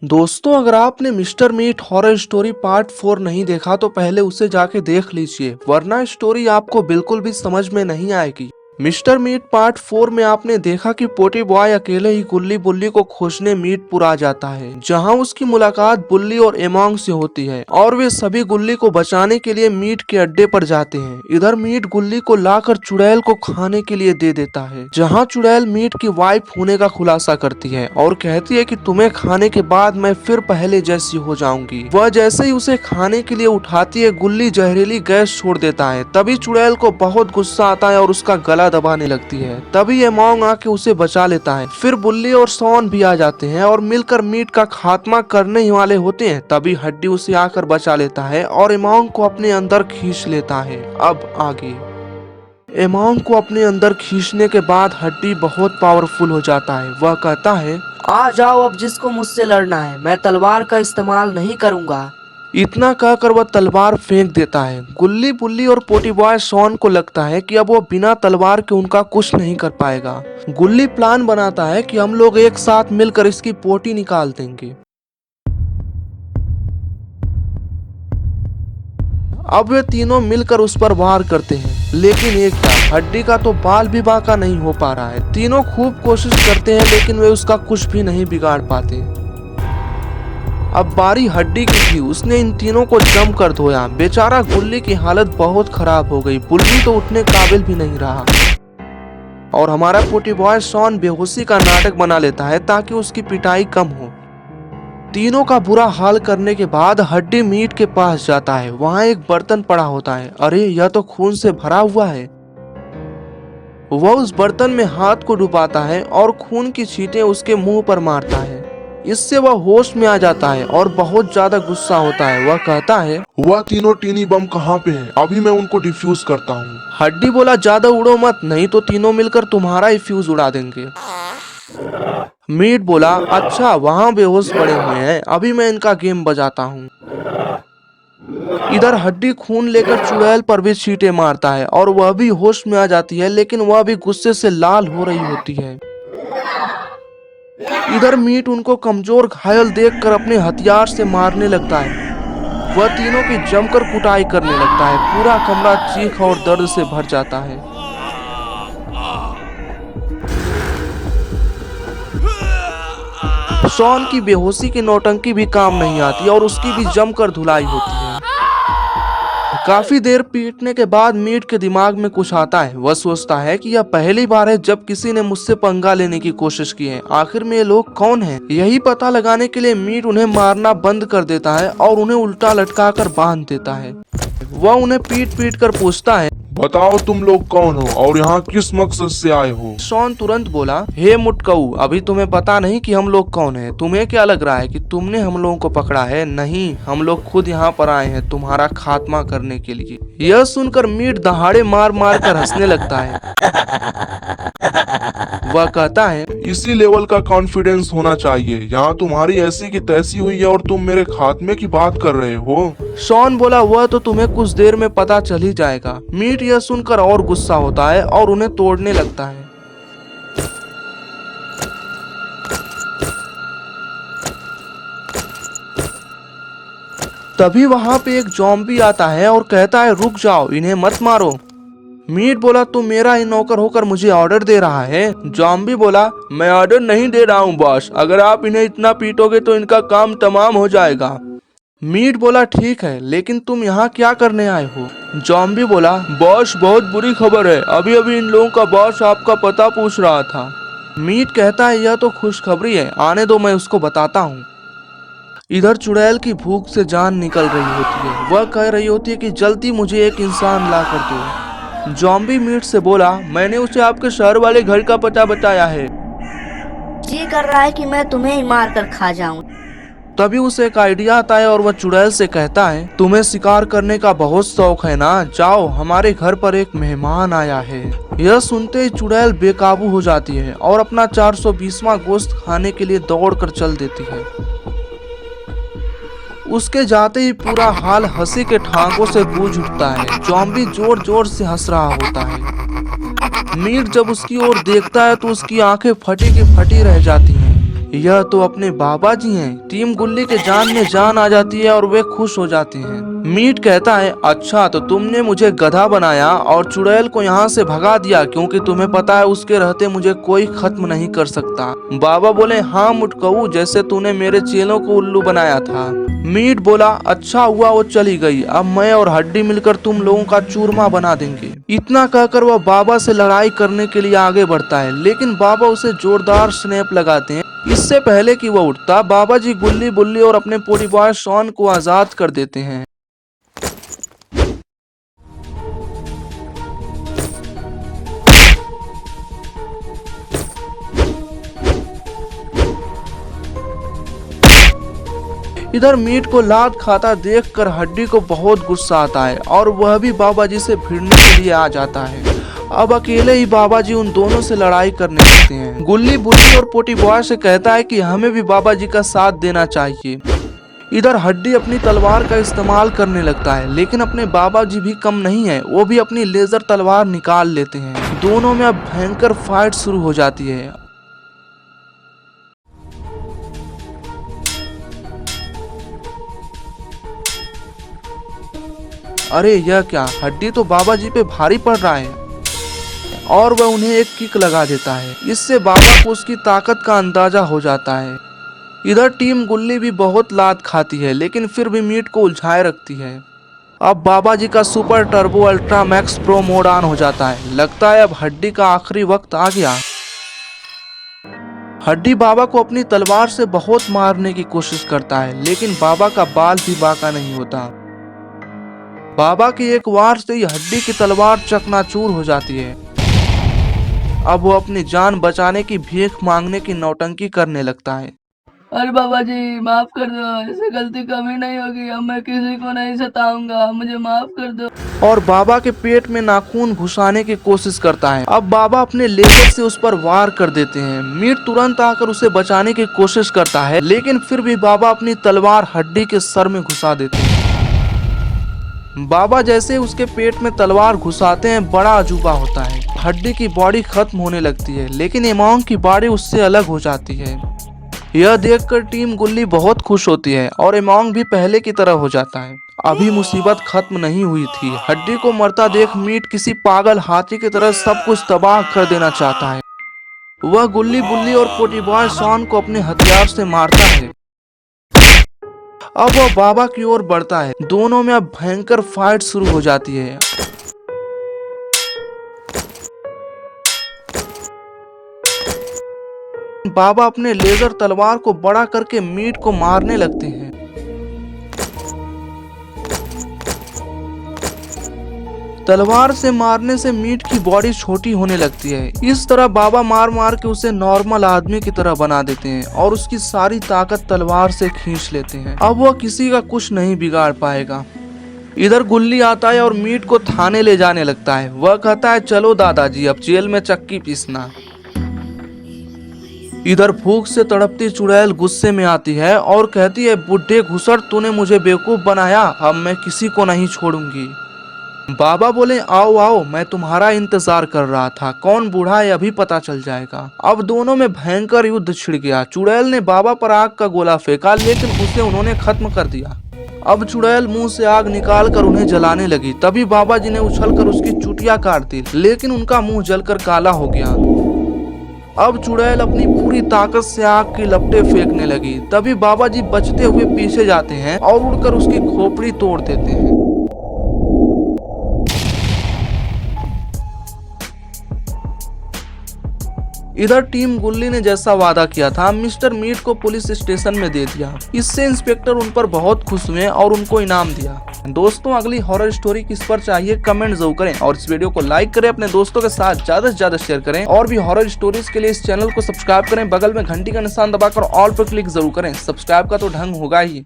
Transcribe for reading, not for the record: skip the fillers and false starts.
दोस्तों, अगर आपने Mister Meat horror story part 4 नहीं देखा तो पहले उसे जाके देख लीजिए, वरना स्टोरी आपको बिल्कुल भी समझ में नहीं आएगी। मिस्टर मीट पार्ट 4 में आपने देखा कि पोटी बॉय अकेले ही गुल्ली बुल्ली को खोजने मीटपुर आ जाता है, जहां उसकी मुलाकात बुल्ली और एमोंग से होती है और वे सभी गुल्ली को बचाने के लिए मीट के अड्डे पर जाते हैं। इधर मीट गुल्ली को लाकर चुड़ैल को खाने के लिए दे देता है, जहां चुड़ैल मीट की वाइफ होने का खुलासा करती है और कहती है कि तुम्हें खाने के बाद मैं फिर पहले जैसी हो जाऊंगी। वह जैसे ही उसे खाने के लिए उठाती है, गुल्ली जहरीली गैस छोड़ देता है। तभी चुड़ैल को बहुत गुस्सा आता है और उसका गला दबाने लगती है। तभी एमोंग आके उसे बचा लेता है। फिर बुल्ली और सॉन भी आ जाते हैं और मिलकर मीट का खात्मा करने ही वाले होते हैं। तभी हड्डी उसे आकर बचा लेता है और एमोंग को अपने अंदर खींच लेता है। अब आगे एमोंग को अपने अंदर खींचने के बाद हड्डी बहुत पावरफुल हो जाता है। वह कहता है, आ जाओ, अब जिसको मुझसे लड़ना है, मैं तलवार का इस्तेमाल नहीं करूंगा। इतना कहकर वह तलवार फेंक देता है। गुल्ली बुल्ली और पोटी बॉय सॉन को लगता है कि अब वो बिना तलवार के उनका कुछ नहीं कर पाएगा। गुल्ली प्लान बनाता है कि हम लोग एक साथ मिलकर इसकी पोटी निकाल देंगे। अब वे तीनों मिलकर उस पर वार करते हैं, लेकिन एक हड्डी का तो बाल भी बांका नहीं हो पा रहा है। तीनों खूब कोशिश करते हैं लेकिन वे उसका कुछ भी नहीं बिगाड़ पाते। अब बारी हड्डी की थी। उसने इन तीनों को जम कर धोया। बेचारा गुल्ली की हालत बहुत खराब हो गई। बुल्ली तो उठने काबिल भी नहीं रहा और हमारा पोटी बॉय सॉन बेहोशी का नाटक बना लेता है ताकि उसकी पिटाई कम हो। तीनों का बुरा हाल करने के बाद हड्डी मीट के पास जाता है। वहाँ एक बर्तन पड़ा होता है। अरे, यह तो खून से भरा हुआ है। वह उस बर्तन में हाथ को डुबाता है और खून की छींटें उसके मुंह पर मारता है। इससे वह होश में आ जाता है और बहुत ज्यादा गुस्सा होता है। वह कहता है, वह तीनों टीनी बम कहाँ पे हैं? अभी मैं उनको डिफ्यूज करता हूँ। हड्डी बोला, ज्यादा उड़ो मत, नहीं तो तीनों मिलकर तुम्हारा ही फ्यूज उड़ा देंगे। मीट बोला, अच्छा, वहाँ बेहोश पड़े हुए हैं, अभी मैं इनका गेम बजाता हूँ। इधर हड्डी खून लेकर चुड़ैल पर भी छींटे मारता है और वह भी होश में आ जाती है, लेकिन वह भी गुस्से से लाल हो रही होती है। इधर मीट उनको कमजोर घायल देखकर अपने हथियार से मारने लगता है। वह तीनों की जमकर कुटाई करने लगता है। पूरा कमरा चीख और दर्द से भर जाता है। शॉन की बेहोशी की नौटंकी भी काम नहीं आती और उसकी भी जमकर धुलाई होती है। काफी देर पीटने के बाद मीट के दिमाग में कुछ आता है। वह सोचता है कि यह पहली बार है जब किसी ने मुझसे पंगा लेने की कोशिश की है। आखिर में ये लोग कौन हैं? यही पता लगाने के लिए मीट उन्हें मारना बंद कर देता है और उन्हें उल्टा लटका कर बांध देता है। वह उन्हें पीट पीट कर पूछता है, बताओ तुम लोग कौन हो और यहाँ किस मकसद से आए हो? शॉन तुरंत बोला, हे मुटकऊ, अभी तुम्हें पता नहीं कि हम लोग कौन हैं। तुम्हें क्या लग रहा है कि तुमने हम लोगों को पकड़ा है? नहीं, हम लोग खुद यहाँ पर आए हैं तुम्हारा खात्मा करने के लिए। यह सुनकर मीट दहाड़े मार मार कर हंसने लगता है। वह कहता है, इसी लेवल का कॉन्फिडेंस होना चाहिए। यहाँ तुम्हारी ऐसी की तैसी हुई है और तुम मेरे खात्मे की बात कर रहे हो। शॉन बोला, वह तो तुम्हें कुछ देर में पता चल ही जाएगा। मीट यह सुनकर और गुस्सा होता है और उन्हें तोड़ने लगता है। तभी वहां पे एक ज़ॉम्बी आता है और कहता है, रुक जाओ, इन्हें मत मारो। मीट बोला, तुम मेरा ही नौकर होकर मुझे ऑर्डर दे रहा है? ज़ॉम्बी बोला, मैं ऑर्डर नहीं दे रहा हूँ बॉस, अगर आप इन्हें इतना पीटोगे तो इनका काम तमाम हो जाएगा। मीट बोला, ठीक है, लेकिन तुम यहाँ क्या करने आए हो? ज़ॉम्बी बोला, बॉस, बहुत बुरी खबर है, अभी अभी इन लोगों का बॉस आपका पता पूछ रहा था। मीट कहता है, यह तो खुशखबरी है, आने दो, मैं उसको बताता हूँ। इधर चुड़ैल की भूख से जान निकल रही होती है। वह कह रही होती है कि जल्दी मुझे एक इंसान ला कर दो। ज़ॉम्बी मीट से बोला, मैंने उसे आपके शहर वाले घर का पता बताया है। जी कर रहा है कि मैं तुम्हें ही मार कर खा जाऊं। तभी उसे एक आइडिया आता है और वह चुड़ैल से कहता है, तुम्हें शिकार करने का बहुत शौक है ना, जाओ, हमारे घर पर एक मेहमान आया है। यह सुनते ही चुड़ैल बेकाबू हो जाती है और अपना 420वां गोश्त खाने के लिए दौड़कर चल देती है। उसके जाते ही पूरा हाल हंसी के ठाकों से गूंज उठता है। ज़ॉम्बी जोर जोर से हंस रहा होता है। मीट जब उसकी ओर देखता है तो उसकी आंखें फटी की फटी रह जाती हैं। यह तो अपने बाबा जी हैं। टीम गुल्ली के जान में जान आ जाती है और वे खुश हो जाते हैं। मीट कहता है, अच्छा तो तुमने मुझे गधा बनाया और चुड़ैल को यहाँ से भगा दिया क्योंकि तुम्हें पता है उसके रहते मुझे कोई खत्म नहीं कर सकता। बाबा बोले, हाँ मुटकू, जैसे तूने मेरे चेलों को उल्लू बनाया था। मीट बोला, अच्छा हुआ वो चली गई, अब मैं और हड्डी मिलकर तुम लोगों का चूरमा बना देंगे। इतना कहकर वह बाबा से लड़ाई करने के लिए आगे बढ़ता है, लेकिन बाबा उसे जोरदार स्नैप लगाते हैं। इससे पहले कि वह उठता, बाबा जी गुल्ली बुल्ली और अपने पोटी बॉय शॉन को आजाद कर देते हैं। इधर मीट को लात खाता देखकर हड्डी को बहुत गुस्सा आता है और वह भी बाबा जी से भिड़ने के लिए आ जाता है। अब अकेले ही बाबा जी उन दोनों से लड़ाई करने लगते हैं। गुल्ली बुल्ली और पोटी बॉय से कहता है कि हमें भी बाबा जी का साथ देना चाहिए। इधर हड्डी अपनी तलवार का इस्तेमाल करने लगता है, लेकिन अपने बाबा जी भी कम नहीं है, वो भी अपनी लेजर तलवार निकाल लेते हैं। दोनों में अब भयंकर फाइट शुरू हो जाती है। अरे यह क्या, हड्डी तो बाबा जी पे भारी पड़ रहा है और वह उन्हें एक किक लगा देता है। इससे बाबा को उसकी ताकत का अंदाजा हो जाता है। इधर टीम गुल्ली भी बहुत लात खाती है, लेकिन फिर भी मीट को उलझाए रखती है। अब बाबा जी का super turbo ultra max pro mode on हो जाता है। लगता है अब हड्डी का आखिरी वक्त आ गया। हड्डी बाबा को अपनी तलवार से बहुत मारने की कोशिश करता है, लेकिन बाबा का बाल भी बाका नहीं होता। बाबा की एक वार से ही हड्डी की तलवार चकनाचूर हो जाती है। अब वो अपनी जान बचाने की भीख मांगने की नौटंकी करने लगता है। अरे बाबा जी माफ कर दो, ऐसे गलती कभी नहीं होगी, अब मैं किसी को नहीं सताऊंगा, मुझे माफ कर दो। और बाबा के पेट में नाखून घुसाने की कोशिश करता है। अब बाबा अपने लेजर से उस पर वार कर देते हैं। मीट तुरंत आकर उसे बचाने की कोशिश करता है, लेकिन फिर भी बाबा अपनी तलवार हड्डी के सर में घुसा देते हैं। बाबा जैसे उसके पेट में तलवार घुसाते हैं, बड़ा अजूबा होता है। हड्डी की बॉडी खत्म होने लगती है, लेकिन एमोंग की बॉडी उससे अलग हो जाती है। यह देखकर टीम गुल्ली बहुत खुश होती है और एमोंग भी पहले की तरह हो जाता है। अभी मुसीबत खत्म नहीं हुई थी। हड्डी को मरता देख मीट किसी पागल हाथी की तरह सब कुछ तबाह कर देना चाहता है। वह गुल्ली बुल्ली और पोटी बॉय शॉन को अपने हथियार से मारता है। अब वह बाबा की ओर बढ़ता है। दोनों में अब भयंकर फाइट शुरू हो जाती है। बाबा अपने लेजर तलवार को बड़ा करके मीट को मारने लगते हैं। तलवार से मारने से मीट की बॉडी छोटी होने लगती है। इस तरह बाबा मार मार के उसे नॉर्मल आदमी की तरह बना देते हैं और उसकी सारी ताकत तलवार से खींच लेते हैं। अब वह किसी का कुछ नहीं बिगाड़ पाएगा। इधर गुल्ली आता है और मीट को थाने ले जाने लगता है। वह कहता है, चलो दादाजी अब जेल में चक्की पीसना। इधर भूख से तड़पती चुड़ैल गुस्से में आती है और कहती है, बुढ़े घुसड़, तूने मुझे बेवकूफ बनाया, अब मैं किसी को नहीं छोड़ूंगी। बाबा बोले, आओ आओ, मैं तुम्हारा इंतजार कर रहा था, कौन बूढ़ा है अभी पता चल जाएगा। अब दोनों में भयंकर युद्ध छिड़ गया। चुड़ैल ने बाबा पर आग का गोला फेंका, लेकिन उसे उन्होंने खत्म कर दिया। अब चुड़ैल मुंह से आग निकाल कर उन्हें जलाने लगी। तभी बाबा जी ने उछलकर उसकी चुटिया काट दी, लेकिन उनका मुंह जलकर काला हो गया। अब चुड़ैल अपनी पूरी ताकत से आग की लपटें फेंकने लगी। तभी बाबा जी बचते हुए पीछे जाते हैं और उड़कर उसकी खोपड़ी तोड़ देते हैं। इधर टीम गुल्ली ने जैसा वादा किया था, मिस्टर मीट को पुलिस स्टेशन में दे दिया। इससे इंस्पेक्टर उन पर बहुत खुश हुए और उनको इनाम दिया। दोस्तों, अगली हॉरर स्टोरी किस पर चाहिए कमेंट जरूर करें और इस वीडियो को लाइक करें, अपने दोस्तों के साथ ज्यादा से ज्यादा शेयर करें और भी हॉरर स्टोरीज के लिए इस चैनल को सब्सक्राइब करें। बगल में घंटी का निशान दबाकर ऑल पर क्लिक जरूर करें। सब्सक्राइब का तो ढंग होगा ही।